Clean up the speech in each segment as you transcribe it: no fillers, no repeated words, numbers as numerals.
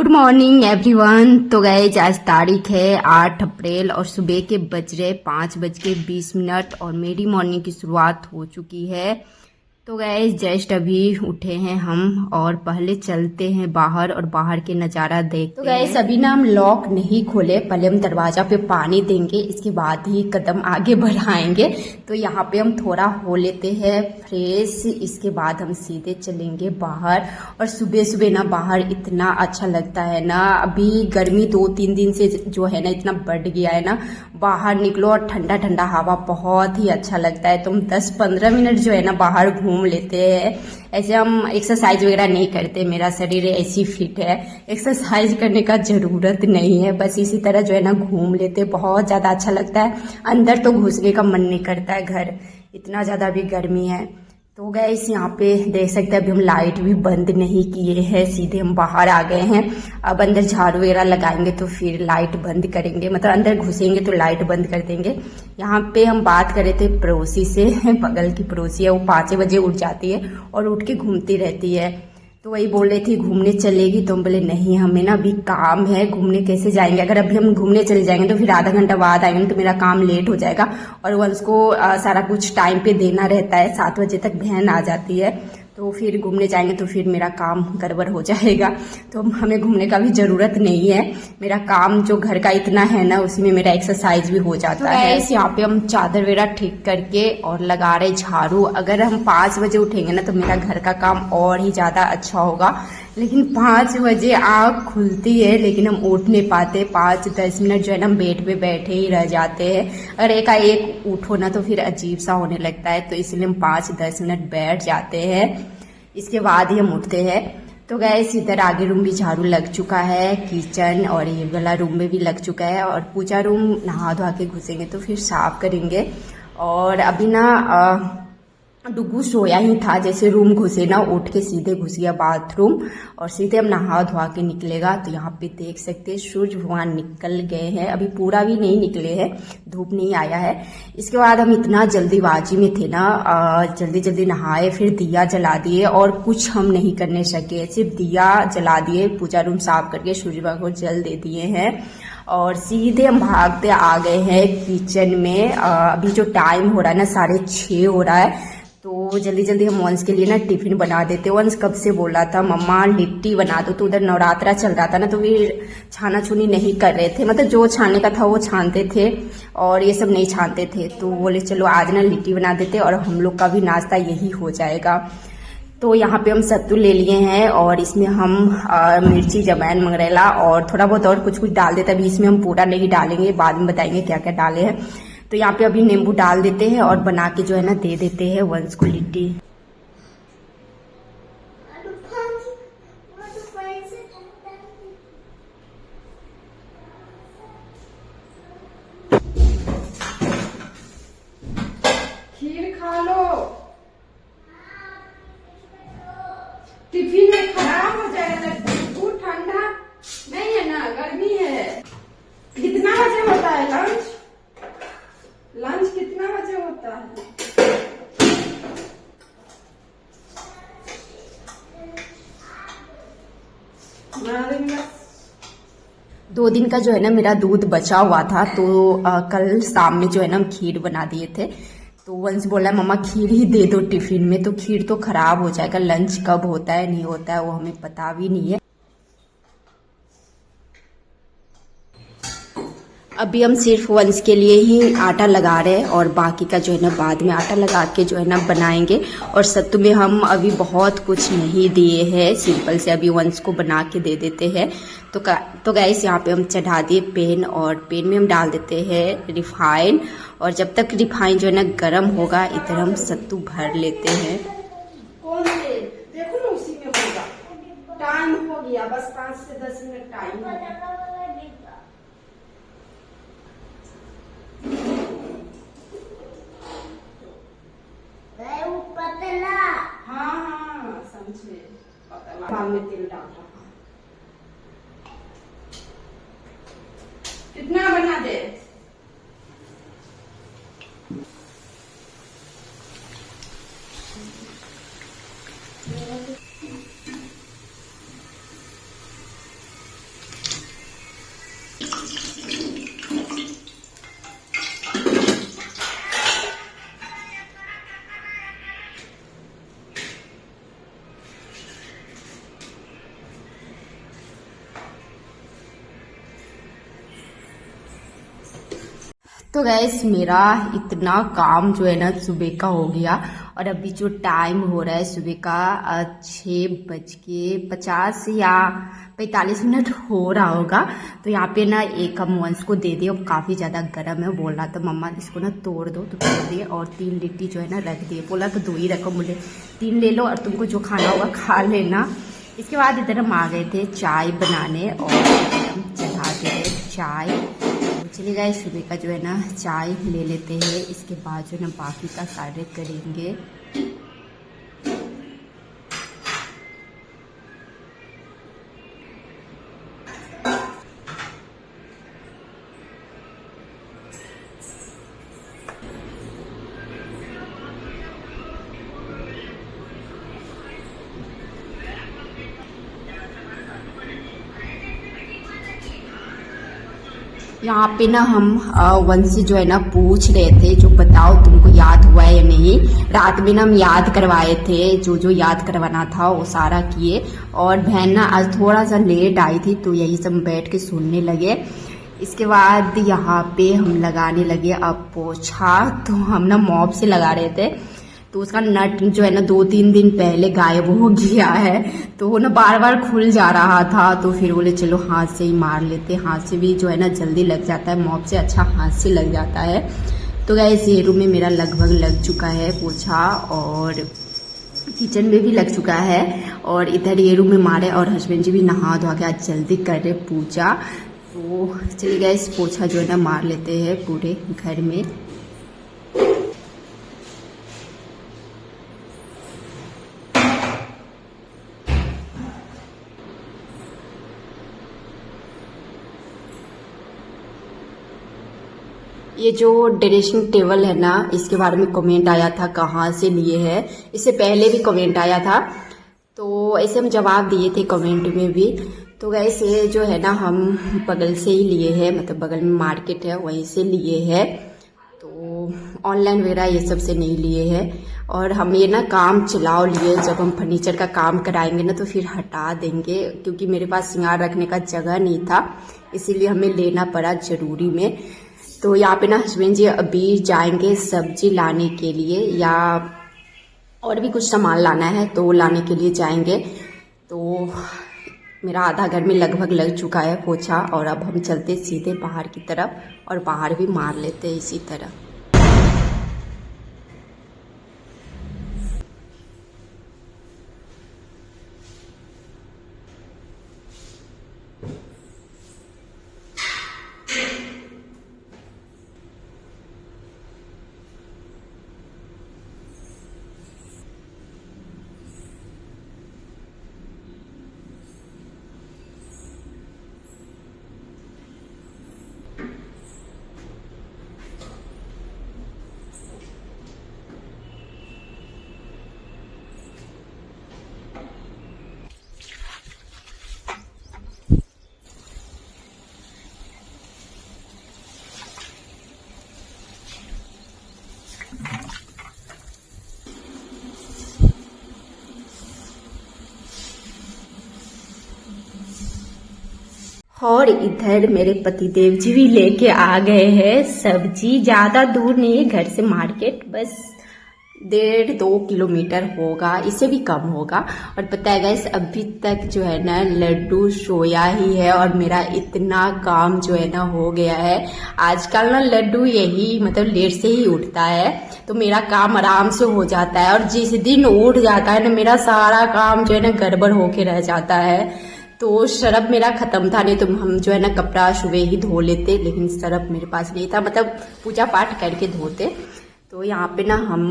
Good morning everyone. तो guys आज तारीख है 8 अप्रैल और सुबह के बज रहे 5:20 और मेरी मॉर्निंग की शुरुआत हो चुकी है। तो गाइज जस्ट अभी उठे हैं हम और पहले चलते हैं बाहर और बाहर के नज़ारा देखते हैं। तो गाइज अभी ना हम लॉक नहीं खोले, पहले हम दरवाजा पे पानी देंगे, इसके बाद ही कदम आगे बढ़ाएंगे। तो यहाँ पे हम थोड़ा हो लेते हैं फ्रेश, इसके बाद हम सीधे चलेंगे बाहर। और सुबह सुबह ना बाहर इतना अच्छा लगता है ना, अभी गर्मी 2-3 दिन से जो है ना इतना बढ़ गया है ना, बाहर निकलो और ठंडा ठंडा हवा बहुत ही अच्छा लगता है। तो हम 10-15 मिनट जो है ना बाहर घूम लेते हैं। ऐसे हम एक्सरसाइज वगैरह नहीं करते, मेरा शरीर ऐसी फिट है, एक्सरसाइज करने का ज़रूरत नहीं है, बस इसी तरह जो है ना घूम लेते, बहुत ज़्यादा अच्छा लगता है। अंदर तो घुसने का मन नहीं करता है घर, इतना ज़्यादा भी गर्मी है। तो गाइस यहाँ पे देख सकते हैं अभी हम लाइट भी बंद नहीं किए हैं, सीधे हम बाहर आ गए हैं। अब अंदर झाड़ू वगैरह लगाएंगे तो फिर लाइट बंद करेंगे, मतलब अंदर घुसेंगे तो लाइट बंद कर देंगे। यहाँ पे हम बात कर रहे थे पड़ोसी से, बगल की पड़ोसी है, वो 5 बजे उठ जाती है और उठ के घूमती रहती है। तो वही बोल रही थी घूमने चलेगी, तो हम बोले नहीं हमें ना अभी काम है, घूमने कैसे जाएंगे, अगर अभी हम घूमने चले जाएंगे तो फिर आधा घंटा बाद आएंगे तो मेरा काम लेट हो जाएगा। और वंश को सारा कुछ टाइम पे देना रहता है, 7 बजे तक बहन आ जाती है, तो फिर घूमने जाएंगे तो फिर मेरा काम गड़बड़ हो जाएगा। तो हमें घूमने का भी ज़रूरत नहीं है, मेरा काम जो घर का इतना है ना उसी में मेरा एक्सरसाइज भी हो जाता है। यहाँ पे हम चादर वगैरह ठीक करके और लगा रहे झाड़ू। अगर हम 5 बजे उठेंगे ना तो मेरा घर का काम और ही ज़्यादा अच्छा होगा, लेकिन 5 बजे आँख खुलती है लेकिन हम उठ नहीं पाते। 5-10 मिनट जो है ना हम बेड पे बैठे ही रह जाते हैं, अगर एकाएक उठो ना तो फिर अजीब सा होने लगता है, तो इसलिए हम 5-10 मिनट बैठ जाते हैं, इसके बाद ही हम उठते हैं। तो गैस इधर आगे रूम भी झाड़ू लग चुका है, किचन और ये वाला रूम में भी लग चुका है, और पूजा रूम नहा धोआ के घुसेंगे तो फिर साफ करेंगे। और अभी ना डुगू सोया ही था, जैसे रूम घुसे ना उठ के सीधे घुस गया बाथरूम और सीधे हम नहा धोआ के निकलेगा। तो यहाँ पे देख सकते हैं सूरज भगवान निकल गए हैं, अभी पूरा भी नहीं निकले हैं, धूप नहीं आया है। इसके बाद हम इतना जल्दीबाजी में थे ना, जल्दी जल्दी नहाए, फिर दिया जला दिए और कुछ हम नहीं करने सके, सिर्फ दिया जला दिए, पूजा रूम साफ करके सूरज भगवान को जल दे दिए हैं और सीधे हम भागते आ गए हैं किचन में। अभी जो टाइम हो रहा है ना 6:30 हो रहा है, तो जल्दी जल्दी हम वंश के लिए ना टिफिन बना देते। वंश कब से बोल रहा था मम्मा लिट्टी बना दो, तो उधर नवरात्रा चल रहा था ना तो फिर छाना छुनी नहीं कर रहे थे, मतलब जो छानने का था वो छानते थे और ये सब नहीं छानते थे। तो बोले चलो आज ना लिट्टी बना देते और हम लोग का भी नाश्ता यही हो जाएगा। तो यहाँ पे हम सत्तू ले लिए हैं और इसमें हम मिर्ची, जमैन, मंगरेला और थोड़ा बहुत और कुछ कुछ डाल देते। अभी इसमें हम पूरा नहीं डालेंगे, बाद में बताएंगे क्या क्या डाले हैं। तो यहाँ पे अभी नींबू डाल देते हैं और बना के जो है ना दे देते हैं वंश को लिट्टी। खीर खा लो, टिफिन में खराब हो जाएगा, दूध ठंडा नहीं है ना, गर्मी है। कितना बजे होता है लंच? लंच कितना बजे होता है? दो दिन का जो है ना मेरा दूध बचा हुआ था, तो कल शाम में जो है ना हम खीर बना दिए थे। तो वंश बोला मम्मा खीर ही दे दो टिफिन में, तो खीर तो खराब हो जाएगा, लंच कब होता है नहीं होता है वो हमें पता भी नहीं है। अभी हम सिर्फ वंश के लिए ही आटा लगा रहे हैं और बाकी का जो है ना बाद में आटा लगा के जो है ना बनाएंगे। और सत्तू में हम अभी बहुत कुछ नहीं दिए हैं, सिंपल से अभी वंश को बना के दे देते हैं। तो गैस यहाँ पे हम चढ़ा दिए पेन और पेन में हम डाल देते हैं रिफाइन, और जब तक रिफाइन जो है ना गर्म होगा इधर हम सत्तू भर लेते हैं। कौन से देखो ना उसी में होगा, टाइम हो गया, बस 5 से 10 मिनट टाइम है। पतला, हाँ समझे, पतला बाद में तेल डाल रहा। कितना बना दे? तो गैस मेरा इतना काम जो है ना सुबह का हो गया और अभी जो टाइम हो रहा है सुबह का 6:50 या 45 हो रहा होगा। तो यहाँ पे ना एक हम वंश को दे दिए और काफ़ी ज़्यादा गर्म है। बोल रहा था मम्मा इसको ना तोड़ दो, तो तोड़ दिए और 3 लिट्टी जो है ना रख दिए। बोला कि 2 ही रखो, बोले 3 ले लो और तुमको जो खाना होगा खा लेना। इसके बाद इधर हम आ गए थे चाय बनाने और हम चढ़ाते थे चाय। चलिए गाइस सुबह का जो है ना चाय ले लेते हैं, इसके बाद जो है ना बाकी का कार्य करेंगे। यहाँ पे ना हम वंश से जो है ना पूछ रहे थे जो बताओ तुमको याद हुआ है या नहीं। रात में ना हम याद करवाए थे, जो जो याद करवाना था वो सारा किए। और बहन ना आज थोड़ा सा लेट आई थी तो यही सब बैठ के सुनने लगे। इसके बाद यहाँ पे हम लगाने लगे अब पोछा। तो हम ना मॉप से लगा रहे थे तो उसका नट जो है ना 2-3 दिन पहले गायब हो गया है, तो वो ना बार बार खुल जा रहा था। तो फिर बोले चलो हाथ से ही मार लेते, हाथ से भी जो है ना जल्दी लग जाता है, मॉप से अच्छा हाथ से लग जाता है। तो गाइस ये रूम में मेरा लगभग लग चुका है पोछा और किचन में भी लग चुका है। और इधर ये रूम में मारे और हस्बैंड जी भी नहा धोा के आज जल्दी कर रहे पूजा। तो चलिए गाइस पोछा जो है ना मार लेते हैं पूरे घर में। ये जो ड्रेसिंग टेबल है ना इसके बारे में कमेंट आया था कहाँ से लिए है, इससे पहले भी कमेंट आया था तो ऐसे हम जवाब दिए थे कमेंट में भी। तो गैस ये जो है ना हम बगल से ही लिए हैं, मतलब बगल में मार्केट है वहीं से लिए हैं, तो ऑनलाइन वगैरह ये सब से नहीं लिए हैं। और हम ये ना काम चलाओ लिए, जब हम फर्नीचर का काम कराएंगे ना तो फिर हटा देंगे, क्योंकि मेरे पास श्रृंगार रखने का जगह नहीं था इसीलिए हमें लेना पड़ा ज़रूरी में। तो यहाँ पे ना हस्बैंड जी अभी जाएंगे सब्जी लाने के लिए या और भी कुछ सामान लाना है तो लाने के लिए जाएंगे। तो मेरा आधा घर में लगभग लग चुका है पोछा और अब हम चलते सीधे बाहर की तरफ और बाहर भी मार लेते हैं इसी तरह। और इधर मेरे पतिदेव जी भी लेके आ गए हैं सब्जी। ज़्यादा दूर नहीं है घर से मार्केट, बस 1.5-2 किलोमीटर होगा, इससे भी कम होगा। और पता है गाइस अभी तक जो है ना लड्डू सोया ही है और मेरा इतना काम जो है ना हो गया है। आजकल ना लड्डू यही मतलब लेट से ही उठता है तो मेरा काम आराम से हो जाता है, और जिस दिन उठ जाता है ना मेरा सारा काम जो है ना गड़बड़ होके रह जाता है। तो सरफ मेरा ख़त्म था, नहीं तो हम जो है ना कपड़ा सुबह ही धो लेते, लेकिन सरफ मेरे पास नहीं था, मतलब पूजा पाठ करके धोते। तो यहाँ पे ना हम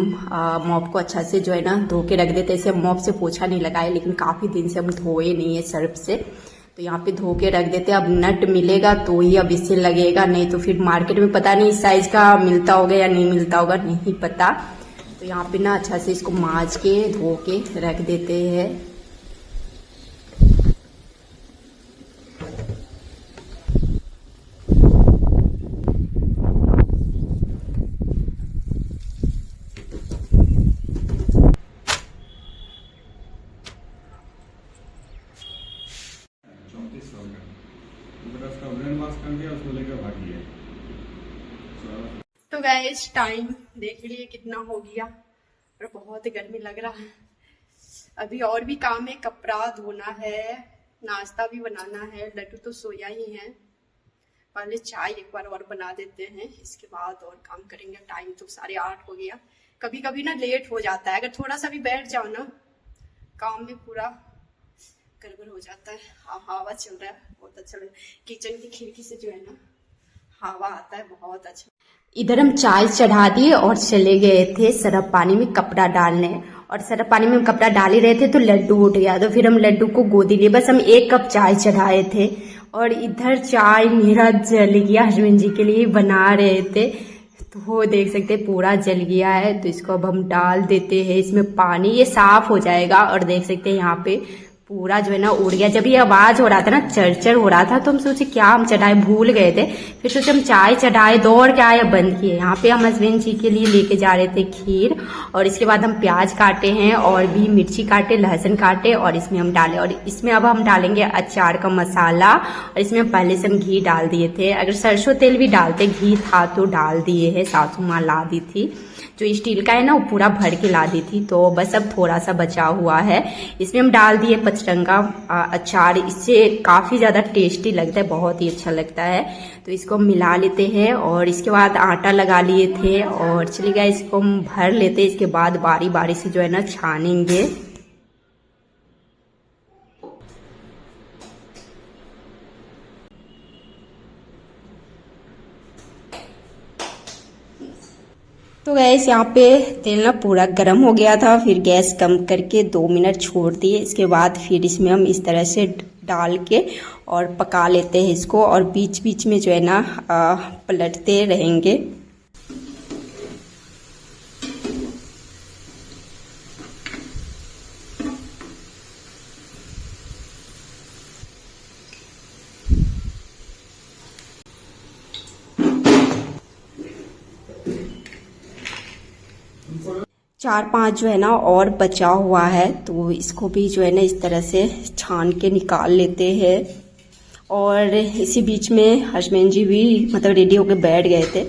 मॉप को अच्छा से जो है ना धो के रख देते। ऐसे मॉप से पोछा नहीं लगाए, लेकिन काफ़ी दिन से हम धोए नहीं है सर्फ से, तो यहाँ पे धो के रख देते। अब नट मिलेगा तो ही अब इससे लगेगा, नहीं तो फिर मार्केट में पता नहीं इस साइज़ का मिलता होगा या नहीं मिलता होगा, नहीं पता। तो यहाँ पे ना अच्छा से इसको माँज के धो के रख देते हैं। तो गाइस टाइम देख लिए कितना हो गया और बहुत गर्मी लग रहा है। अभी और भी काम है, कपड़ा धोना है, नाश्ता भी बनाना है। लड्डू तो सोया ही है। पहले चाय एक बार और बना देते हैं, इसके बाद और काम करेंगे। टाइम तो 8:30 हो गया। कभी कभी ना लेट हो जाता है, अगर थोड़ा सा भी बैठ जाओ ना काम में पूरा गड़बड़ हो जाता है। हवा चल रहा है, बहुत अच्छा लग रहा है। किचन की खिड़की से जो है ना हवा आता है, बहुत अच्छा। इधर हम चाय चढ़ा दिए और चले गए थे सरफ पानी में कपड़ा डालने। और सरफ पानी में हम कपड़ा डाल ही रहे थे तो लड्डू उठ गया, तो फिर हम लड्डू को गोदी लिए। बस हम 1 कप चाय चढ़ाए थे और इधर चाय मेरा जल गया। हस्बैंड जी के लिए बना रहे थे तो वो देख सकते हैं पूरा जल गया है। तो इसको अब हम डाल देते हैं इसमें पानी, ये साफ हो जाएगा। और देख सकते हैं यहाँ पे पूरा जो है ना उड़ गया। जब ये आवाज हो रहा था ना, चरचर हो रहा था, तो हम सोचे क्या हम चढ़ाए, भूल गए थे। फिर सोचे हम चाय चढ़ाए, दौड़ के आए, बंद किए। यहाँ पे हम हस्बैंड जी के लिए लेके जा रहे थे खीर। और इसके बाद हम प्याज काटे हैं और भी मिर्ची काटे, लहसुन काटे और इसमें हम डाले। और इसमें अब हम डालेंगे अचार का मसाला। और इसमें हम पहले से हम घी डाल दिए थे। अगर सरसों तेल भी डालते, घी था तो डाल दिए है, सासू माँ ला दी थी। जो स्टील का है ना वो पूरा भर के ला दी थी, तो बस अब थोड़ा सा बचा हुआ है। इसमें हम डाल दिए पचरंगा अचार। इससे काफ़ी ज़्यादा टेस्टी लगता है, बहुत ही अच्छा लगता है। तो इसको हम मिला लेते हैं और इसके बाद आटा लगा लिए थे और चलिए गया इसको हम भर लेते हैं। इसके बाद बारी बारी से जो है ना छानेंगे। तो गैस यहाँ पे तेल ना पूरा गर्म हो गया था, फिर गैस कम करके 2 मिनट छोड़ दिए। इसके बाद फिर इसमें हम इस तरह से डाल के और पका लेते हैं इसको। और बीच बीच में जो है ना पलटते रहेंगे। चार पांच जो है ना और बचा हुआ है, तो इसको भी जो है ना इस तरह से छान के निकाल लेते हैं। और इसी बीच में हस्बैंड जी भी मतलब रेडी होके बैठ गए थे,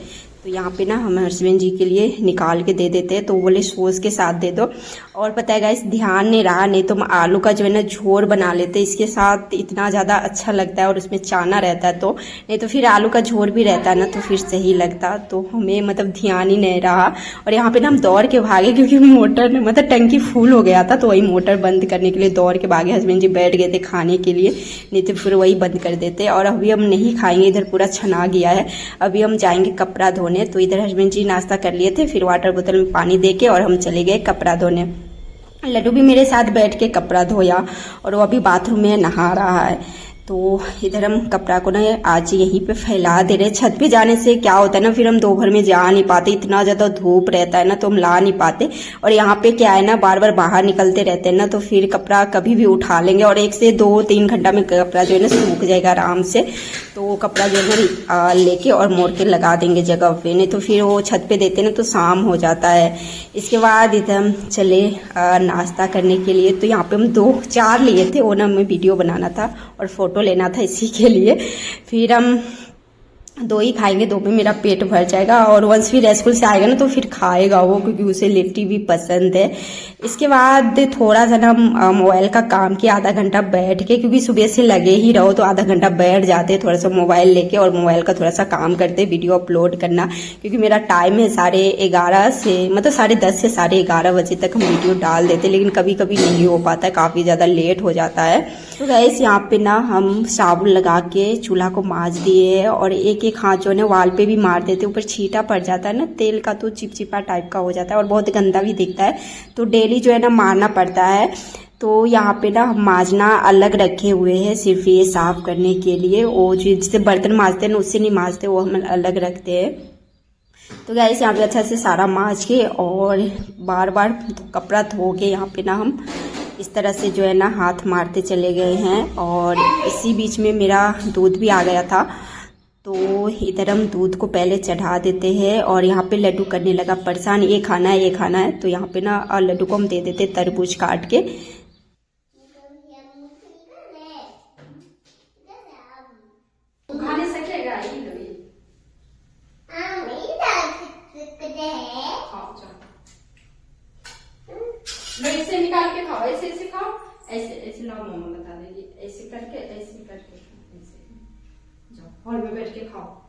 तो यहाँ पे ना हम हस्बैंड जी के लिए निकाल के दे देते हैं। तो बोले सॉस के साथ दे दो। और पता है गाइस ध्यान नहीं रहा, नहीं तो हम आलू का जो है ना झोर बना लेते इसके साथ, इतना ज़्यादा अच्छा लगता है। और उसमें चाना रहता है, तो नहीं तो फिर आलू का झोर भी रहता है ना तो फिर सही लगता। तो हमें मतलब ध्यान ही नहीं रहा। और यहाँ पे ना हम दौड़ के भागे क्योंकि मोटर मतलब टंकी फुल हो गया था, तो वही मोटर बंद करने के लिए दौड़ के भागे। हस्बैंड जी बैठ गए थे खाने के लिए, नहीं तो फिर वही बंद कर देते। और अभी हम नहीं खाएंगे, इधर पूरा छना गया है। अभी हम जाएंगे कपड़ा धोने। तो इधर हस्बैंड जी नाश्ता कर लिए थे, फिर वाटर बोतल में पानी देके और हम चले गए कपड़ा धोने। लड्डू भी मेरे साथ बैठ के कपड़ा धोया और वो अभी बाथरूम में नहा रहा है। तो इधर हम कपड़ा को ना आज यहीं पे फैला दे रहे। छत पे जाने से क्या होता है ना, फिर हम दोपहर में जा नहीं पाते, इतना ज़्यादा धूप रहता है ना तो हम ला नहीं पाते। और यहाँ पे क्या है ना, बार बार बाहर निकलते रहते हैं ना, तो फिर कपड़ा कभी भी उठा लेंगे और 1 से 2-3 घंटा में कपड़ा जो है ना सूख जाएगा आराम से। तो वो कपड़ा जो है ना लेके और मोड़ के लगा देंगे जगह पे, नहीं तो फिर वो छत पे देते ना तो शाम हो जाता है। इसके बाद इधर हम चले नाश्ता करने के लिए। तो यहाँ पे हम 2-4 लिए थे, वो ना हमें वीडियो बनाना था और फोटो लेना था इसी के लिए। फिर हम 2 ही खाएंगे, 2 में मेरा पेट भर जाएगा। और वंस फिर स्कूल से आएगा ना तो फिर खाएगा वो, क्योंकि उसे लिट्टी भी पसंद है। इसके बाद थोड़ा सा ना मोबाइल का काम किया, आधा घंटा बैठ के, क्योंकि सुबह से लगे ही रहो तो आधा घंटा बैठ जाते थोड़ा सा मोबाइल लेके और मोबाइल का थोड़ा सा काम करते, वीडियो अपलोड करना। क्योंकि मेरा टाइम है 11:30 से मतलब 10:30 से 11:30 बजे तक हम वीडियो डाल देते, लेकिन कभी कभी नहीं हो पाता है, काफ़ी ज़्यादा लेट हो जाता है। तो गाइस यहाँ पे ना हम साबुन लगा के चूल्हा को मांज दिए और एक हाथ जो है ना वाल पे भी मार देते, ऊपर छींटा पड़ जाता है ना तेल का तो चिपचिपा टाइप का हो जाता है और बहुत गंदा भी दिखता है, तो डेली जो है ना मारना पड़ता है। तो यहाँ पे ना हम मांजना अलग रखे हुए हैं सिर्फ ये साफ करने के लिए। वो जिससे बर्तन मांजते हैं ना उससे नहीं मांजते, वो हम अलग रखते हैं। तो गाइस यहाँ पे अच्छा से सारा मांज के और बार बार कपड़ा धो के यहाँ पे ना हम इस तरह से जो है ना हाथ मारते चले गए हैं। और इसी बीच में मेरा दूध भी आ गया था, तो इधर हम दूध को पहले चढ़ा देते हैं। और यहाँ पे लड्डू करने लगा परेशान, ये खाना है ये खाना है। तो यहाँ पे ना लड्डू को हम दे देते तरबूज काट के। खाने सकेगा खाओ जाओ। लो ऐसे निकाल के खाओ, ऐसे ऐसे खाओ, ऐसे ऐसे लाओ, मम्मा बता देगी, ऐसे करके ऐसे करके ऐसे जाओ हॉल में बैठ के खाओ।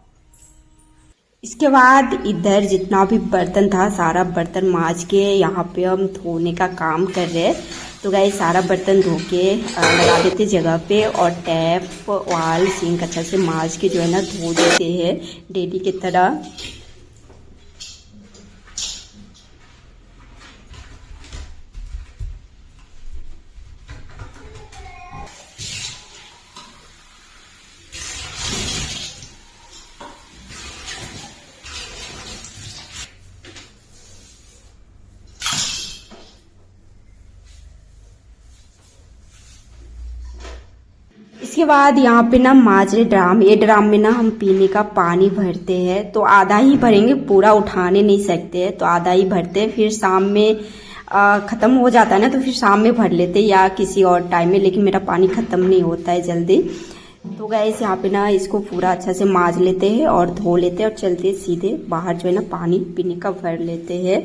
इसके बाद इधर जितना भी बर्तन था सारा बर्तन मांज के यहाँ पे हम धोने का काम कर रहे हैं। तो गाइस सारा बर्तन धो के लगा देते जगह पे और टैप वाल सिंक अच्छा से मांज के जो है ना धो देते हैं डेली की तरह। इसके बाद यहाँ पे ना माजरे ड्राम, ये ड्राम में ना हम पीने का पानी भरते हैं। तो आधा ही भरेंगे, पूरा उठाने नहीं सकते हैं, तो आधा ही भरते हैं। फिर शाम में ख़त्म हो जाता है ना, तो फिर शाम में भर लेते हैं या किसी और टाइम में, लेकिन मेरा पानी ख़त्म नहीं होता है जल्दी। तो गाइस यहाँ पे ना इसको पूरा अच्छा से माज लेते हैं और धो लेते हैं और चलते सीधे बाहर जो है ना पानी पीने का भर लेते हैं।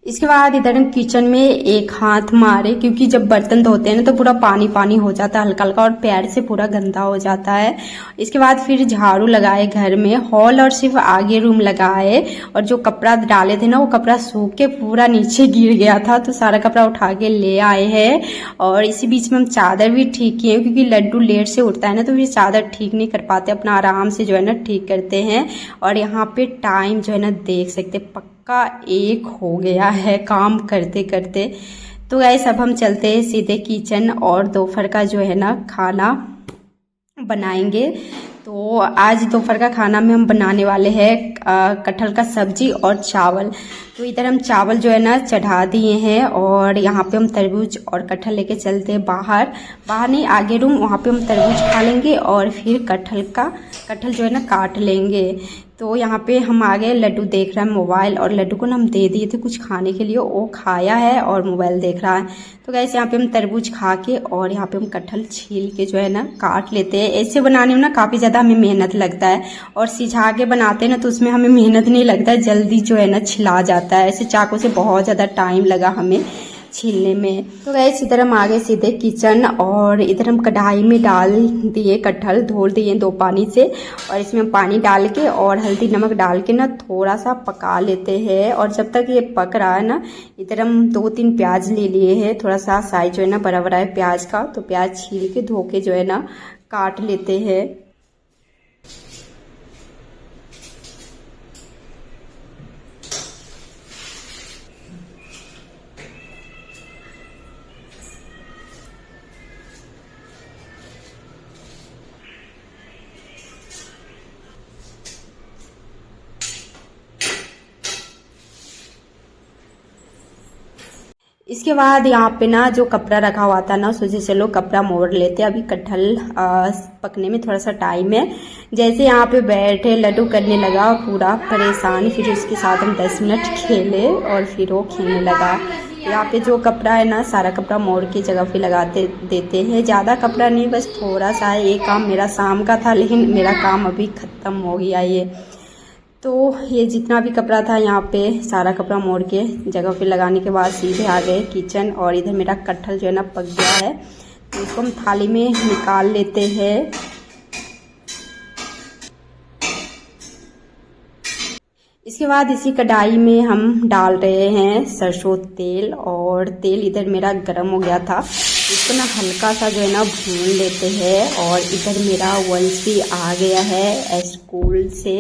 इसके बाद इधर हम किचन में एक हाथ मारे, क्योंकि जब बर्तन धोते हैं ना तो पूरा पानी पानी हो जाता है हल्का हल्का और पैर से पूरा गंदा हो जाता है। इसके बाद फिर झाड़ू लगाए घर में, हॉल और सिर्फ आगे रूम लगाए, और जो कपड़ा डाले थे ना वो कपड़ा सूख के पूरा नीचे गिर गया था, तो सारा कपड़ा उठा के ले आए हैं। और इसी बीच में हम चादर भी ठीक किए, क्योंकि लड्डू लेट से उठता है ना, तो फिर चादर ठीक नहीं कर पाते, अपना आराम से जो है ना ठीक करते हैं। और यहाँ पे टाइम जो है ना देख सकते पक्का 1 हो गया है काम करते करते। तो गाइस अब हम चलते हैं सीधे किचन और दोपहर का जो है ना खाना बनाएंगे। तो आज दोपहर का खाना में हम बनाने वाले हैं कटहल का सब्जी और चावल। तो इधर हम चावल जो है ना चढ़ा दिए हैं और यहाँ पे हम तरबूज और कटहल लेके चलते हैं बाहर नहीं आगे रूम, वहाँ पे हम तरबूज खा लेंगे और फिर कटहल जो है ना काट लेंगे। तो यहाँ पे हम आ गए, लड्डू देख रहा है मोबाइल, और लड्डू को ना हम दे दिए थे कुछ खाने के लिए, वो खाया है और मोबाइल देख रहा है। तो गाइस यहाँ पे हम तरबूज खा के और यहाँ पे हम कटहल छील के जो है ना काट लेते हैं। ऐसे बनाने में ना काफ़ी ज़्यादा हमें मेहनत लगता है, और सिझा के बनाते हैं ना तो उसमें हमें मेहनत नहीं लगता है, जल्दी जो है ना छिला जाता है। ऐसे चाकू से बहुत ज़्यादा टाइम लगा हमें छीलने में। तो गाइस इधर हम आ गए सीधे किचन, और इधर हम कढ़ाई में डाल दिए कटहल, धो दिए 2 पानी से, और इसमें हम पानी डाल के और हल्दी नमक डाल के ना थोड़ा सा पका लेते हैं। और जब तक ये पक रहा है ना, इधर हम 2-3 प्याज ले लिए हैं, थोड़ा सा साइज जो है ना बड़ा बड़ा है प्याज का, तो प्याज छील के धो के जो है ना काट लेते हैं। इसके बाद यहाँ पे ना जो कपड़ा रखा हुआ था ना, सोचे चलो कपड़ा मोड़ लेते, अभी कटहल पकने में थोड़ा सा टाइम है। जैसे यहाँ पे बैठे लड्डू करने लगा पूरा परेशान, फिर उसके साथ हम 10 मिनट खेले और फिर वो खेलने लगा। यहाँ पे जो कपड़ा है ना सारा कपड़ा मोड़ के जगह पे लगाते देते हैं, ज़्यादा कपड़ा नहीं, बस थोड़ा सा है। ये काम मेरा शाम का था, लेकिन मेरा काम अभी ख़त्म हो गया ये। तो ये जितना भी कपड़ा था यहाँ पे सारा कपड़ा मोड़ के जगह पे लगाने के बाद सीधे आ गए किचन, और इधर मेरा कटहल जो है ना पक गया है, तो इसको हम थाली में निकाल लेते हैं। इसके बाद इसी कढ़ाई में हम डाल रहे हैं सरसों तेल, और तेल इधर मेरा गर्म हो गया था, इसको ना हल्का सा जो है ना भून लेते हैं। और इधर मेरा वंशी आ गया है स्कूल से।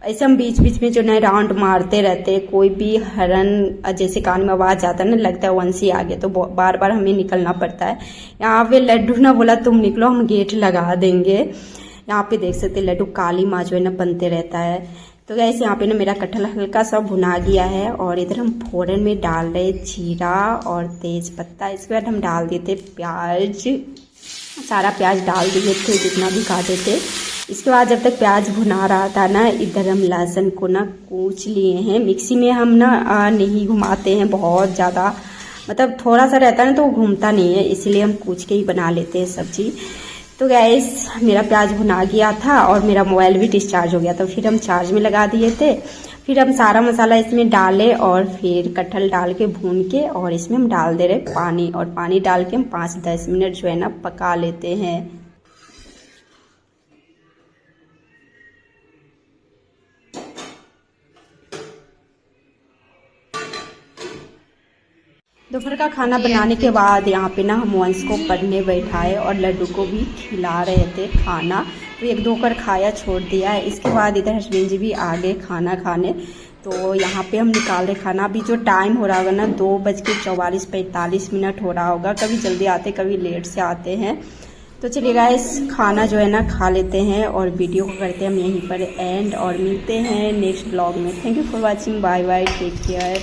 ऐसे हम बीच बीच में जो ना राउंड मारते रहते हैं, कोई भी हरन जैसे कान में आवाज़ आता है ना, लगता है वंशी आ गया, तो बार बार हमें निकलना पड़ता है। यहाँ पे लड्डू ना बोला तुम निकलो, हम गेट लगा देंगे। यहाँ पे देख सकते लड्डू काली माँ जो है ना बनते रहता है। तो गैस यहाँ पे ना मेरा कटहल हल्का सा भुना गया है और इधर हम फोरन में डाल रहे जीरा और तेज पत्ता। इसके बाद हम डाल देते प्याज, सारा प्याज डाल दिए थे जितना भी काटे थे। इसके बाद जब तक प्याज भुना रहा था ना, इधर हम लहसुन को ना कूच लिए हैं। मिक्सी में हम ना नहीं घुमाते हैं बहुत ज़्यादा, मतलब थोड़ा सा रहता है ना तो वो घूमता नहीं है, इसलिए हम कूच के ही बना लेते हैं सब्जी। तो गैस मेरा प्याज भुना गया था और मेरा मोबाइल भी डिस्चार्ज हो गया, तो फिर हम चार्ज में लगा दिए थे। फिर हम सारा मसाला इसमें डाले और फिर कटहल डाल के भून के और इसमें हम डाल दे रहे पानी, और पानी डाल के हम 5-10 मिनट जो है ना पका लेते हैं। दोपहर का खाना बनाने के बाद यहाँ पे ना हम वंश को पढ़ने बैठाए और लड्डू को भी खिला रहे थे खाना, तो 1-2 कर खाया छोड़ दिया है। इसके बाद इधर हस्बैंड जी भी आ गए खाना खाने, तो यहाँ पे हम निकाल रहे खाना। अभी जो टाइम हो रहा होगा ना 2:44-45 हो रहा होगा, कभी जल्दी आते कभी लेट से आते हैं। तो चलिए गाइस खाना जो है ना खा लेते हैं और वीडियो को करते हैं हम यहीं पर एंड, और मिलते हैं नेक्स्ट ब्लॉग में। Thank you for watching, bye bye, take care.